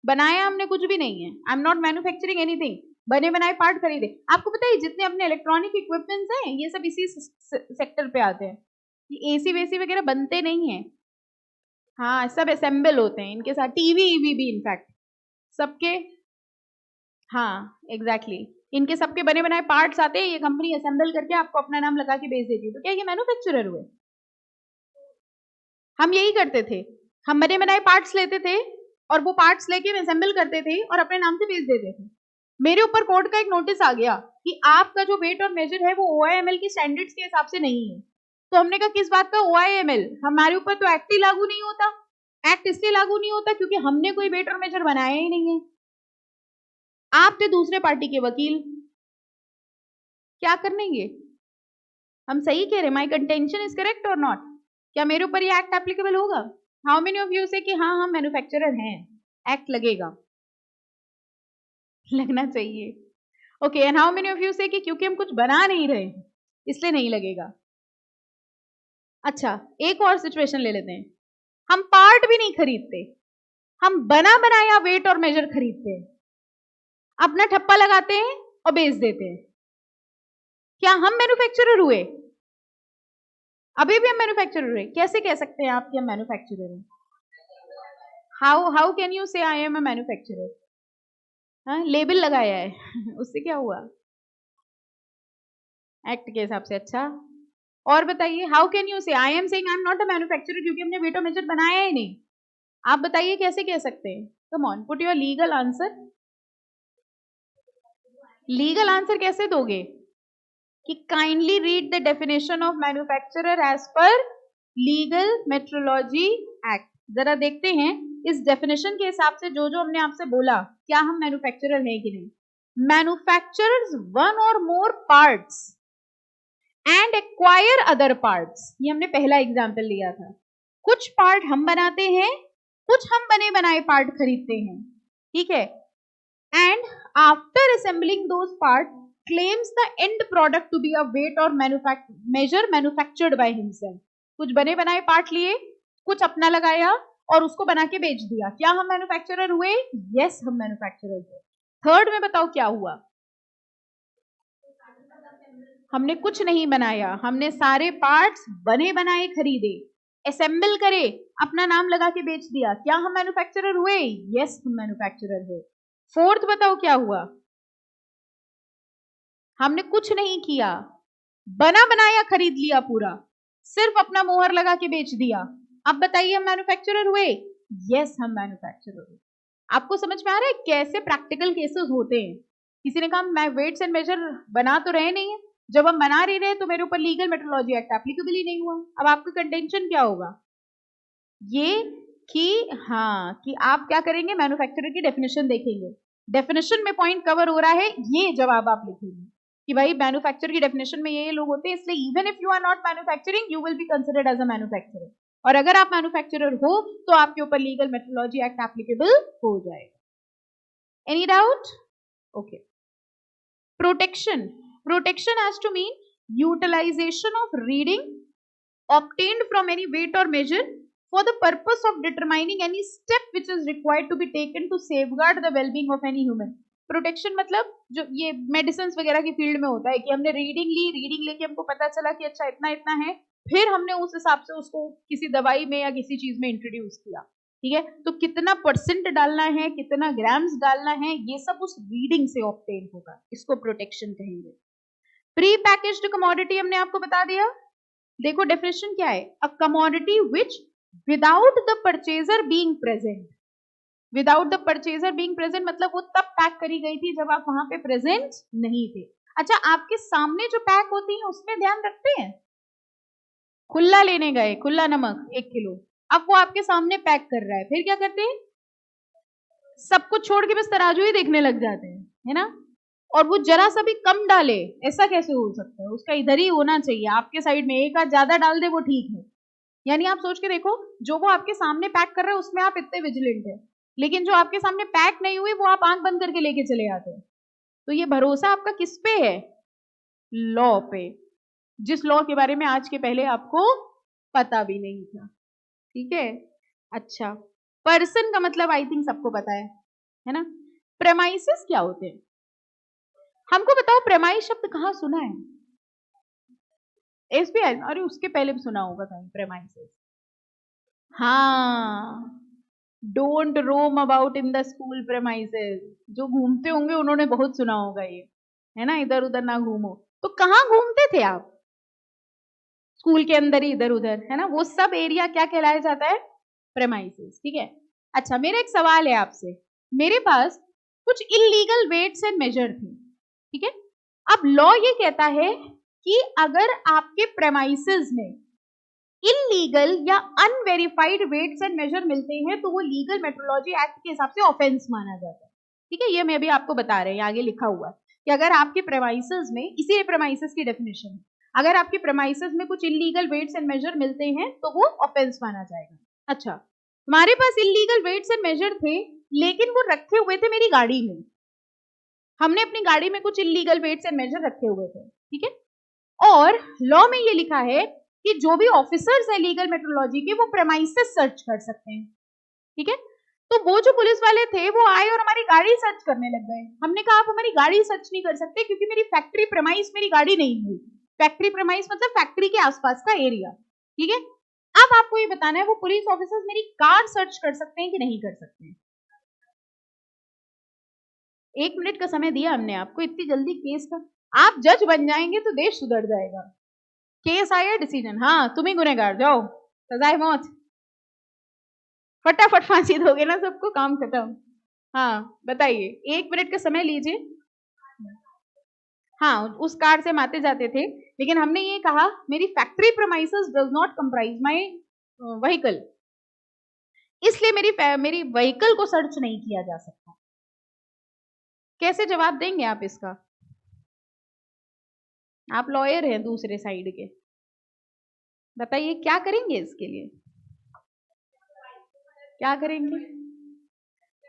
बनाया हमने कुछ भी नहीं है, I am not manufacturing anything, बने बनाए पार्ट खरीदे। आपको पता है जितने अपने इलेक्ट्रॉनिक इक्विपमेंट्स हैं ये सब इसी सेक्टर पे आते हैं, एसी वेसी वगैरह बनते नहीं है, हाँ सब असेंबल होते हैं इनके साथ, टीवी ईवी भी इनफैक्ट सबके, हाँ एग्जैक्टली इनके सबके बने बनाए पार्ट्स आते हैं, ये कंपनी असेंबल करके आपको अपना नाम लगा के बेच देती है। तो क्या ये मैन्युफैक्चरर हुए? हम यही करते थे, हम बने बनाए पार्ट्स लेते थे और वो पार्ट्स लेके असेंबल करते थे और अपने नाम से बेच देते थे। मेरे ऊपर कोर्ट का एक नोटिस आ गया कि आपका जो वेट और मेजर है वो OIML की स्टैंडर्ड्स के हिसाब से नहीं है। तो हमने कहा किस बात का OIML, हमारे ऊपर तो एक्ट ही लागू नहीं होता। एक्ट इसलिए लागू नहीं होता क्योंकि हमने कोई वेट और मेजर बनाया ही नहीं है, आप थे दूसरे पार्टी के वकील, क्या करेंगे? हम सही कह रहे, माई कंटेंशन इज करेक्ट और नॉट? क्या मेरे ऊपर ये एक्ट एप्लीकेबल होगा? हाउ मेनी ऑफ यू से कि हाँ हम मैन्युफैक्चरर हैं, एक्ट लगेगा? लगना चाहिए। Okay, and how many of you से कि क्योंकि हम कुछ बना नहीं रहे इसलिए नहीं लगेगा? अच्छा एक और सिचुएशन ले लेते हैं, हम पार्ट भी नहीं खरीदते, हम बना बनाया वेट और मेजर खरीदते हैं, अपना ठप्पा लगाते हैं और बेच देते हैं, क्या हम मैन्युफैक्चरर हुए? अभी भी हम मैन्युफैक्चरर हुए? कैसे कह सकते हैं आप कि हम मैन्युफैक्चरर हैं? हाउ कैन यू से आई एम अ मैन्युफैक्चरर? हाँ लेबल लगाया है उससे क्या हुआ? एक्ट के हिसाब से। अच्छा और बताइए, हाउ कैन यू से I am saying I am not a manufacturer, क्योंकि हमने वेट और मेजर बनाया ही नहीं। आप बताइए कैसे कह सकते हैं? Come on, put your legal answer. Legal answer कैसे दोगे? कि kindly read the definition of manufacturer as per legal metrology act. जरा देखते हैं इस डेफिनेशन के हिसाब से जो जो हमने आपसे बोला, क्या हम मैन्युफैक्चरर हैं कि नहीं? मैन्युफैक्चरर्स वन और more parts and acquire other parts, ये हमने पहला एग्जाम्पल लिया था। कुछ पार्ट हम बनाते हैं, कुछ हम बने बनाए पार्ट खरीदते हैं, ठीक है, and after assembling those part claims the end product to be a weight और मेजर मैन्युफैक्चर्ड बाय हिमसेल्फ। कुछ बने बनाए पार्ट लिए, कुछ अपना लगाया और उसको बना के बेच दिया। क्या हम मैन्युफैक्चरर हुए? यस, हम मैन्युफैक्चरर हुए। थर्ड में बताओ क्या हुआ? हमने कुछ नहीं बनाया, हमने सारे पार्ट्स बने बनाए खरीदे, असेंबल करे, अपना नाम लगा के बेच दिया। क्या हम मैन्युफैक्चरर हुए? यस, हम मैन्युफैक्चरर हुए। फोर्थ बताओ क्या हुआ? हमने कुछ नहीं किया, बना बनाया खरीद लिया पूरा, सिर्फ अपना मोहर लगा के बेच दिया। अब बताइए हम मैन्युफैक्चरर हुए? यस, हम मैन्युफैक्चरर हुए। आपको समझ में आ रहा है कैसे प्रैक्टिकल केसेस होते हैं? किसी ने कहा मैं वेट्स एंड मेजर बना तो रहे नहीं है, जब हम बना रही रहे तो मेरे ऊपर लीगल मेट्रोलॉजी एक्ट एप्लीकेबल ही नहीं हुआ। अब आपका कंटेंशन क्या होगा? ये कि हाँ, कि आप क्या करेंगे, मैन्युफैक्चरर की डेफिनेशन देखेंगे, डेफिनेशन में पॉइंट कवर हो रहा है, ये जवाब आप लिखेंगे कि भाई मैन्युफैक्चर की डेफिनेशन में ये लोग होते हैं, इसलिए even if you are not manufacturing you will be considered as a manufacturer, और अगर आप मैन्युफैक्चरर हो तो आपके ऊपर लीगल मेट्रोलॉजी एक्ट एप्लीकेबल हो जाएगा। Any doubt? Okay. Protection, protection has to mean utilisation of reading obtained from any weight or measure for the purpose of determining any step which is required to be taken to safeguard the well-being of any human. Protection मतलब जो ये मेडिसिन वगैरह की फील्ड में होता है कि हमने रीडिंग ली, रीडिंग लेके हमको पता चला कि अच्छा इतना इतना है, फिर हमने उस हिसाब से उसको किसी दवाई में या किसी चीज में इंट्रोड्यूस किया, ठीक है, तो कितना परसेंट डालना है, कितना ग्राम्स डालना है, ये सब उस रीडिंग से ऑब्टेन होगा, इसको प्रोटेक्शन कहेंगे। प्री पैकेज्ड कमोडिटी हमने आपको बता दिया। देखो डेफिनेशन क्या है, a commodity which without the purchaser being present, without the purchaser being present मतलब वो तब पैक करी गई थी जब आप वहां पे प्रेजेंट नहीं थे। अच्छा, आपके सामने जो पैक होती है उसमें ध्यान रखते हैं? खुला लेने गए, खुला नमक 1 किलो, अब वो आपके सामने पैक कर रहा है, फिर क्या करते हैं? सब कुछ छोड़ के बस तराजू ही देखने लग जाते हैं, है ना, और वो जरा सा भी कम डाले, ऐसा कैसे हो सकता है? उसका इधर ही होना चाहिए, आपके साइड में, एक आध ज्यादा डाल दे वो ठीक है। यानी आप सोच के देखो, जो वो आपके सामने पैक कर रहे हैं उसमें आप इतने विजिलेंट है, लेकिन जो आपके सामने पैक नहीं हुई वो आप आंख बंद करके लेके चले आते हैं। तो ये भरोसा आपका किस पे है? लॉ पे, जिस लॉ के बारे में आज के पहले आपको पता भी नहीं था, ठीक है। अच्छा, पर्सन का मतलब आई थिंक सबको पता है ना। प्रेमाइसिस क्या होते हैं? हमको बताओ, प्रेमाइस शब्द कहाँ सुना है? एसबीआई, अरे उसके पहले भी सुना होगा कहीं प्रेमाइसिस। हाँ, don't roam about in the school premises, जो घूमते होंगे उन्होंने बहुत सुना होगा ये, है ना, इधर उधर ना घूमो। तो कहाँ घूमते थे आप? स्कूल के अंदर ही, इधर उधर, है ना, वो सब एरिया क्या कहलाया जाता है? प्रेमाइसेस, ठीक है। अच्छा, मेरा एक सवाल है आपसे, मेरे पास कुछ इलीगल वेट्स एंड मेजर थे, ठीक है, अब लॉ ये कहता है कि अगर आपके प्रेमाइसेस में इलीगल या अनवेरिफाइड वेट्स एंड मेजर मिलते हैं तो वो लीगल मेट्रोलॉजी एक्ट के हिसाब से ऑफेंस माना जाता है, ठीक है। ये मैं भी आपको बता रहे हैं, आगे लिखा हुआ है कि अगर आपके प्रेमाइसेस में, इसी प्रेमाइसेस की डेफिनेशन है, अगर आपके प्रेमाइसेस में कुछ इलीगल वेट्स एंड मेजर मिलते हैं तो वो ऑफेंस माना जाएगा। अच्छा, हमारे पास इलीगल वेट्स एंड मेजर थे, लेकिन वो रखे हुए थे मेरी गाड़ी में, हमने अपनी गाड़ी में कुछ इलीगल वेट्स एंड मेजर रखे हुए थे, ठीक है, और लॉ में ये लिखा है कि जो भी ऑफिसर्स है लीगल मेट्रोलॉजी के वो प्रेमाइसेस सर्च कर सकते हैं, ठीक है। तो वो जो पुलिस वाले थे वो आए और हमारी गाड़ी सर्च करने लग गए। हमने कहा आप हमारी गाड़ी सर्च नहीं कर सकते क्योंकि मेरी फैक्ट्री प्रेमाइस मेरी गाड़ी नहीं हुई। फैक्ट्री प्रेमाइस मतलब फैक्ट्री के आसपास का एरिया, ठीक है। अब आपको ये बताना है वो पुलिस ऑफिसर्स मेरी कार सर्च कर सकते हैं कि नहीं कर सकते हैं। 1 मिनट का समय दिया हमने आपको, इतनी जल्दी केस का आप जज बन जाएंगे तो देश सुधर जाएगा। केस आया, डिसीजन, हाँ तुम ही गुनहगार, जाओ सजाए मौत, फटाफट फांसी दोगे ना सबको, काम खत्म। हाँ बताइए, 1 मिनट का समय लीजिए। हाँ, उस कार से हम आते जाते थे, लेकिन हमने ये कहा मेरी factory premises does not comprise my vehicle, इसलिए मेरी व्हीकल को सर्च नहीं किया जा सकता। कैसे जवाब देंगे आप इसका? आप लॉयर हैं दूसरे साइड के, बताइए क्या करेंगे इसके लिए? क्या करेंगे?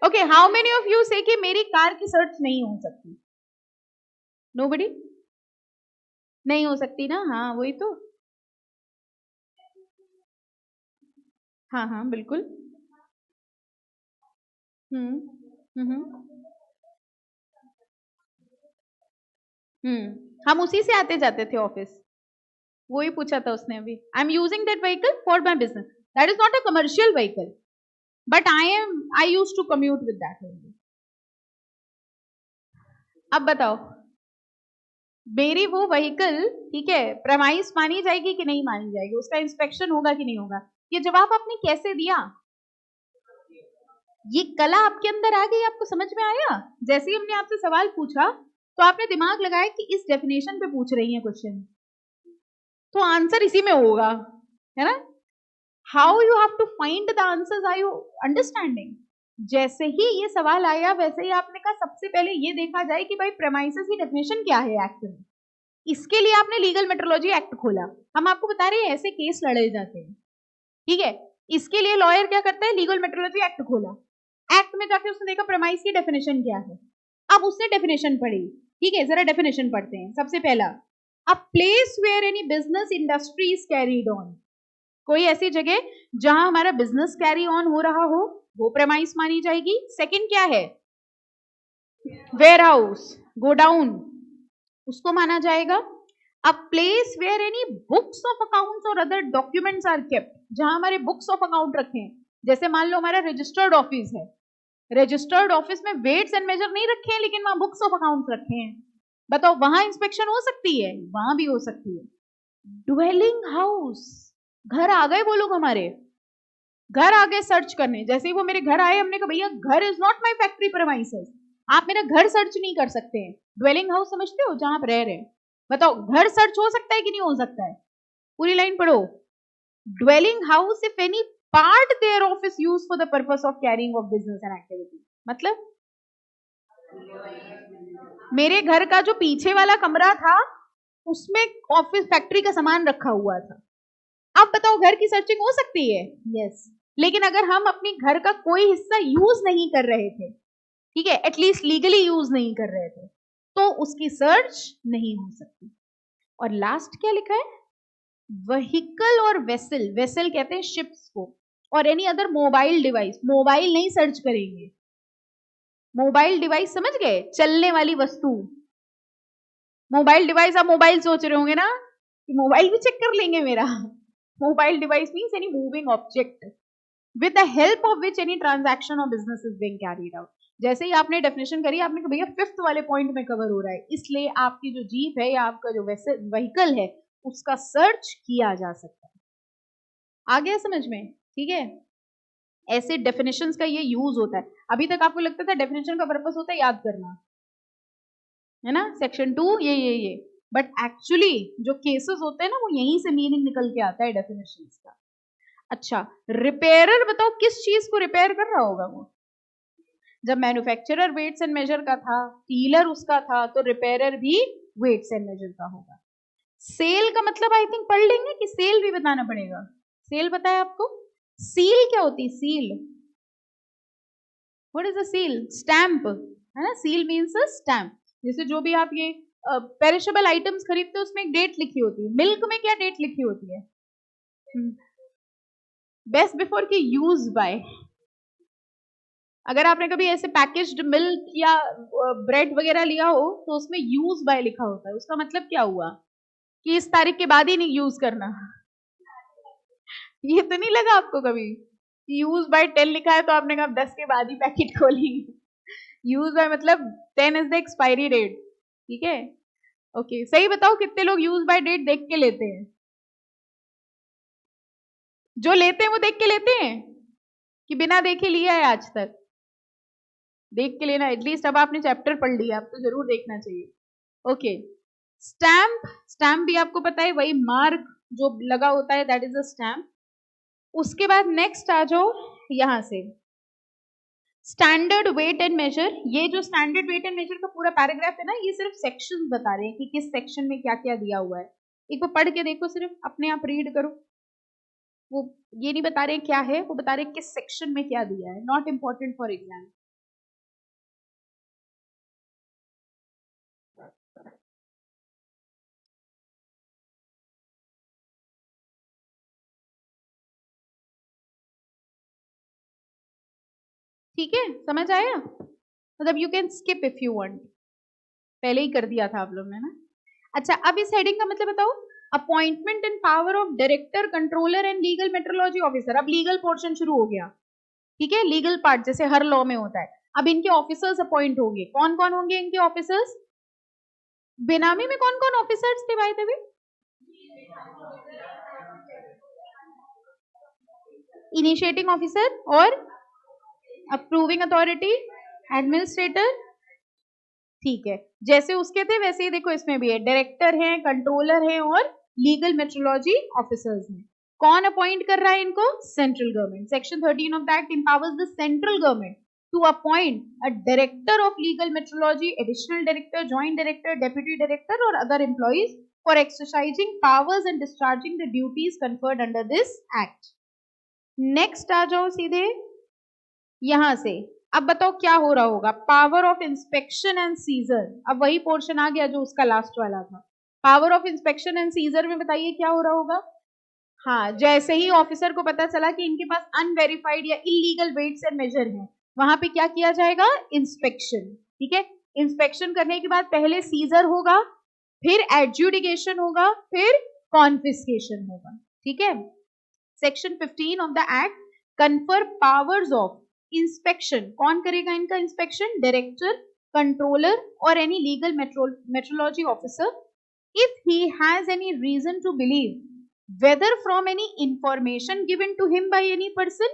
Okay, how many of you से कि मेरी कार की सर्च नहीं हो सकती? नोबडी? नहीं हो सकती ना, हाँ वही तो। हाँ हाँ बिल्कुल। हम्म। हम उसी से आते जाते थे ऑफिस। वही पूछा था उसने अभी। I am using that vehicle for my business, that is not a commercial vehicle, but I use to commute with that only. अब बताओ, मेरी वो व्हीकल, ठीक है, प्रेमाइस मानी जाएगी कि नहीं मानी जाएगी? उसका इंस्पेक्शन होगा कि नहीं होगा? ये जवाब आपने कैसे दिया? ये कला आपके अंदर आ गई, आपको समझ में आया? जैसे ही हमने आपसे सवाल पूछा तो आपने दिमाग लगाया कि इस डेफिनेशन पे पूछ रही है क्वेश्चन, तो आंसर इसी में होगा, है ना? How you have to find the answers, are you understanding? जैसे ही ये सवाल आया वैसे ही आपने कहा सबसे पहले ये देखा जाए कि भाई प्रेमाइसेस की डेफिनेशन क्या है एक्ट में। इसके लिए आपने लीगल मेट्रोलॉजी एक्ट खोला। हम आपको बता रहे हैं ऐसे केस लड़े जाते हैं, ठीक है? इसके लिए लॉयर क्या करता है? लीगल मेट्रोलॉजी एक्ट खोला, एक्ट में जाके उसने देखा प्रेमाइस की डेफिनेशन क्या है। अब उसने डेफिनेशन पढ़ी, ठीक है, जरा डेफिनेशन पढ़ते हैं। सबसे पहला, a place where any business industry is carried on, कोई ऐसी जगह जहां हमारा बिजनेस कैरी ऑन हो रहा हो, वो प्रेमाइस मानी जाएगी। सेकंड क्या है? वेयर हाउस, गोडाउन, उसको माना जाएगा। A place where any books of accounts और अदर डॉक्यूमेंट्स आर केप्ट, जहां हमारे बुक्स ऑफ अकाउंट रखे हैं। जैसे मान लो हमारा रजिस्टर्ड ऑफिस है, रजिस्टर्ड ऑफिस में वेट्स एंड मेजर नहीं रखे हैं लेकिन वहां बुक्स ऑफ अकाउंट्स रखे हैं, बताओ वहां इंस्पेक्शन हो सकती है? वहां भी हो सकती है। ड्वेलिंग हाउस, घर आ गए वो लोग हमारे, घर आ गए सर्च करने। जैसे ही वो मेरे घर आए, हमने कहा भैया घर is not my factory premises, आप मेरा घर सर्च नहीं कर सकते हैं। ड्वेलिंग हाउस समझते हो? जहां आप रह रहे हैं। बताओ घर सर्च हो सकता है कि नहीं हो सकता है? पूरी लाइन पढ़ो। Dwelling house if any part thereof is used for the purpose of carrying of business and activity. मतलब मेरे घर का जो पीछे वाला कमरा था उसमें ऑफिस फैक्ट्री का सामान रखा हुआ था। अब बताओ घर की सर्चिंग हो सकती है? यस। लेकिन अगर हम अपने घर का कोई हिस्सा यूज नहीं कर रहे थे, ठीक है, एटलीस्ट लीगली यूज नहीं कर रहे थे, तो उसकी सर्च नहीं हो सकती। और लास्ट क्या लिखा है? व्हीकल और वेसल, वेसल कहते हैं शिप्स को, और any other mobile device, mobile नहीं सर्च करेंगे। मोबाइल डिवाइस समझ गए? चलने वाली वस्तु। मोबाइल डिवाइस, आप मोबाइल सोच रहे होंगे ना कि मोबाइल भी चेक कर लेंगे मेरा। Mobile device means any moving object with the help of which any transaction or business is being carried out। जैसे ही आपने डेफिनेशन करी, आपने कहा भैया फिफ्थ वाले पॉइंट में कवर हो रहा है, इसलिए आपकी जो जीप है या आपका जो व्हीकल है उसका सर्च किया जा सकता है। आ गया समझ में? ठीक है, ऐसे डेफिनेशंस का ये यूज होता है। अभी तक आपको लगता था डेफिनेशन का पर्पस होता है याद करना, है ना, सेक्शन 2 ये, बट एक्चुअली जो केसेस होते हैं ना वो यहीं से मीनिंग निकल के आता है डेफिनेशंस का। अच्छा, रिपेयरर बताओ किस चीज को रिपेयर कर रहा होगा वो? जब मैन्युफैक्चरर वेट्स एंड मेजर का था, डीलर उसका था, तो रिपेयरर भी वेट्स एंड मेजर का होगा। सेल का मतलब आई थिंक पढ़ लेंगे कि सेल भी बताना पड़ेगा? सेल पता है आपको? सील क्या होती है? Seal, what is a seal? Stamp, है ना, सील मीन्स अ स्टैंप। जैसे जो भी आप ये पेरिशेबल आइटम्स खरीदते हो उसमें एक डेट लिखी होती है। मिल्क में क्या डेट लिखी होती है? बेस्ट बिफोर की यूज बाय। अगर आपने कभी ऐसे पैकेज्ड मिल्क या ब्रेड वगैरह लिया हो तो उसमें यूज बाय लिखा होता है, उसका मतलब क्या हुआ कि इस तारीख के बाद ही नहीं यूज करना। ये तो नहीं लगा आपको कभी यूज बाय 10 लिखा है तो आपने कहा 10 के बाद ही पैकेट खोलेंगे? यूज बाय मतलब 10 इज द एक्सपायरी डेट, ठीक है? ओके, सही बताओ कितने लोग यूज बाय डेट देख के लेते हैं? जो लेते हैं वो देख के लेते हैं कि बिना देखे लिया है आज तक? देख के लेना एटलीस्ट। अब आपने चैप्टर पढ़ लिया, अब तो जरूर देखना चाहिए। ओके, स्टैंप, स्टैंप भी आपको पता है, वही मार्क जो लगा होता है, दैट इज अ स्टैंप। उसके बाद नेक्स्ट आ जाओ यहां से, स्टैंडर्ड वेट एंड मेजर। ये जो स्टैंडर्ड वेट एंड मेजर का पूरा पैराग्राफ है ना, ये सिर्फ सेक्शंस बता रहे हैं कि किस सेक्शन में क्या क्या दिया हुआ है। एक बार पढ़ के देखो, सिर्फ अपने आप रीड करो। वो ये नहीं बता रहे क्या है, वो बता रहे किस सेक्शन में क्या दिया है, नॉट इम्पोर्टेंट फॉर एग्जाम। ठीक है, समझ आया? मतलब you can skip if you want, पहले ही कर दिया था आप लोग ने ना। अच्छा, अब इस हेडिंग का मतलब बताओ, appointment and power of director, controller and legal metrology officer. अब लीगल पोर्शन शुरू हो गया, ठीक है, लीगल पार्ट जैसे हर लॉ में होता है। अब इनके ऑफिसर्स अपॉइंट होंगे, कौन कौन होंगे इनके ऑफिसर्स? बेनामी में कौन कौन ऑफिसर्स थे भाई तभी? इनिशिएटिंग ऑफिसर और अप्रूविंग अथॉरिटी, एडमिनिस्ट्रेटर। ठीक है, जैसे उसके थे वैसे ही देखो इसमें भी है, डायरेक्टर है, कंट्रोलर है और लीगल मेट्रोलॉजी ऑफिसर्स हैं। कौन अपॉइंट कर रहा है इनको? Central government. Section 13 of the act empowers the central government to appoint a director of legal metrology, additional director, joint director, deputy director और other employees for exercising powers and discharging the duties conferred under this act. Next आ जाओ सीधे यहां से। अब बताओ क्या हो रहा होगा? Power of inspection and seizure. अब वही पोर्शन आ गया जो उसका लास्ट वाला था। Power of inspection and seizure में बताइए क्या हो रहा होगा? हाँ, जैसे ही ऑफिसर को पता चला कि इनके पास अनवेरिफाइड या इलीगल वेट्स एंड मेजर हैं, वहां पे क्या किया जाएगा? इंस्पेक्शन। ठीक है, इंस्पेक्शन करने के बाद पहले सीजर होगा, फिर एडजुडिकेशन होगा, फिर कॉन्फिस्केशन होगा। ठीक है, section 15 of the act confer powers of inspection. कौन करेगा इनका इंस्पेक्शन? डायरेक्टर, कंट्रोलर और any legal metrology officer if he has any reason to believe whether from any information given to him by any person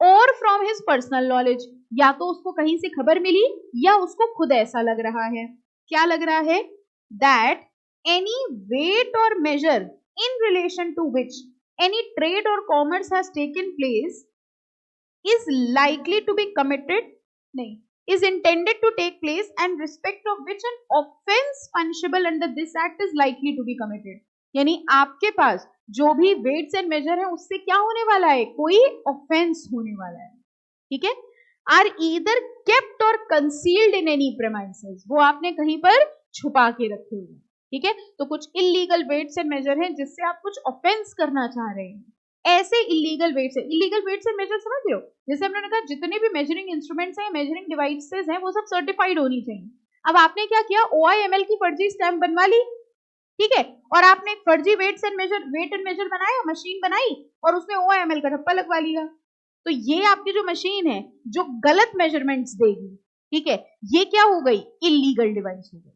or from his personal knowledge, या तो उसको कहीं से खबर मिली या उसको खुद ऐसा लग रहा है। क्या लग रहा है? that any weight or measure in relation to which any trade or commerce has taken place is likely to be committed, नहीं, is intended to take place and respect of which an offense punishable under this act is likely to be committed। यानी आपके पास जो भी वेट्स एंड मेजर है उससे क्या होने वाला है? कोई ऑफेंस होने वाला है। ठीक है, आर ईदर केप्ट और कंसील्ड इन एनी प्रेमाइसेस, वो आपने कहीं पर छुपा के रखे हुए। ठीक है, तो कुछ इलीगल वेट्स एंड मेजर हैं जिससे आप कुछ ऑफेंस करना चाह रहे हैं, ऐसे इलीगल वेट्स है। इलीगल वेट्स एंड मेजर समझ रहे हो? जैसे हमने कहा जितने भी मेजरिंग इंस्ट्रूमेंट्स हैं, मेजरिंग डिवाइसेस हैं, वो सब सर्टिफाइड होनी चाहिए। अब आपने क्या किया? OIML की फर्जी स्टैंप बनवा ली, ठीक है, और आपने एक फर्जी वेट एंड मेजर बनाया, मशीन बनाई और उसमें OIML का ठप्पा लगवा लिया। तो ये आपकी जो मशीन है जो गलत मेजरमेंट्स देगी, ठीक है, ये क्या हो गई? इलीगल डिवाइस हो गई।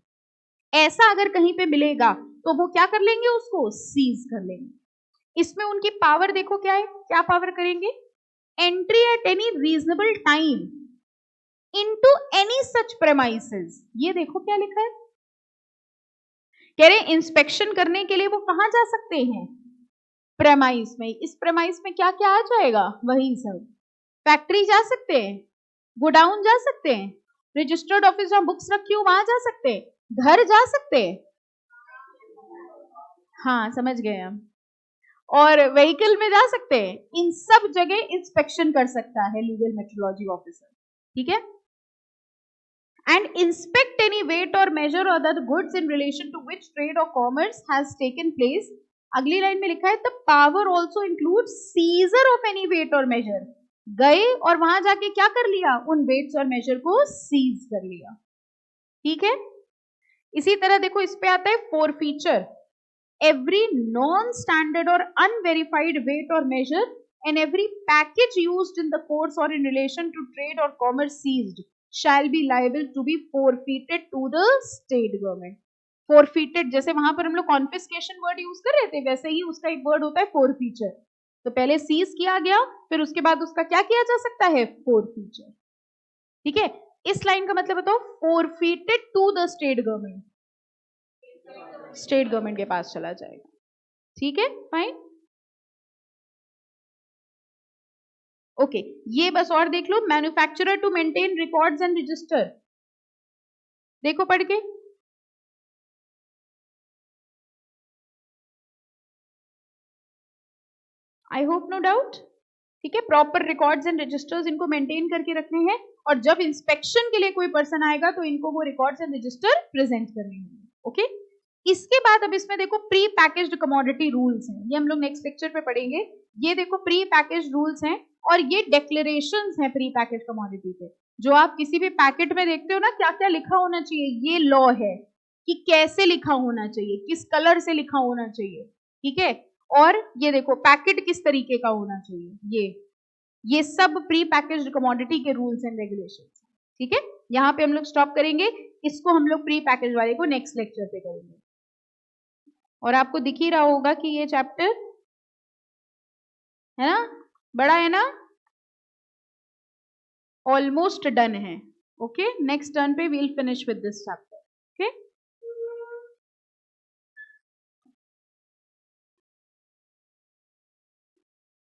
ऐसा अगर कहीं पे मिलेगा तो वो क्या कर लेंगे? उसको सीज कर लेंगे। इसमें उनकी पावर देखो क्या है, क्या पावर करेंगे? Entry at any reasonable time into any such premises. ये देखो क्या लिखा है, कह रहे इंस्पेक्शन करने के लिए वो कहां जा सकते हैं? प्रेमाइस में। इस प्रेमाइस में क्या क्या आ जाएगा? वही सब। फैक्ट्री जा सकते हैं, गोडाउन जा सकते हैं, रजिस्टर्ड ऑफिस जहां बुक्स रखी हो वहां जा सकते हैं, घर जा सकते हैं, हाँ समझ गए हम, और व्हीकल में जा सकते हैं। इन सब जगह इंस्पेक्शन कर सकता है लीगल मेट्रोलॉजी ऑफिसर। ठीक है, and inspect any weight or measure or other goods in relation to which trade or commerce has taken place। अगली लाइन में लिखा है the power also includes seizure of any weight or measure। गए और वहां जाके क्या कर लिया? उन वेट्स और मेजर को सीज कर लिया। ठीक है, इसी तरह देखो इस पे आता है forfeiture। every non-standard or unverified weight or measure and every package used in the course or in relation to trade or commerce seized shall be liable to be forfeited to the state government। forfeited जैसे वहां पर हम लोग confiscation वर्ड यूज कर रहे थे, वैसे ही उसका एक वर्ड होता है forfeiture। तो पहले सीज किया गया, फिर उसके बाद उसका क्या किया जा सकता है? forfeiture। ठीक है, इस लाइन का मतलब बताओ, forfeited to the state government, state government के पास चला जाएगा। ठीक है, फाइन, ओके। ये बस और देख लो, manufacturer to maintain records and register, देखो पढ़ के। I hope no doubt. ठीक है, प्रॉपर रिकॉर्ड्स एंड रजिस्टर्स इनको मेंटेन करके रखने हैं, और जब इंस्पेक्शन के लिए कोई पर्सन आएगा तो इनको वो रिकॉर्ड्स एंड रजिस्टर प्रेजेंट करने होंगे। ओके, इसके बाद अब इसमें देखो प्री पैकेज्ड कमोडिटी रूल्स हैं, ये हम लोग नेक्स्ट लेक्चर पे पढ़ेंगे। ये देखो प्री पैकेज्ड रूल्स हैं, और ये डेक्लेरेशंस हैं प्री पैकेज कमोडिटी पे। जो आप किसी भी पैकेट में देखते हो ना, क्या क्या लिखा होना चाहिए, ये लॉ है कि कैसे लिखा होना चाहिए, किस कलर से लिखा होना चाहिए। ठीक है, और ये देखो पैकेट किस तरीके का होना चाहिए, ये सब प्री पैकेज्ड कमोडिटी के रूल्स एंड रेगुलेशंस। ठीक है, यहाँ पे हम लोग स्टॉप करेंगे, इसको हम लोग प्री पैकेज वाले को नेक्स्ट लेक्चर पे करेंगे। और आपको दिख ही रहा होगा कि ये चैप्टर है ना, बड़ा है ना, ऑलमोस्ट डन है। ओके, नेक्स्ट टर्न पे we'll finish with this chapter. Okay.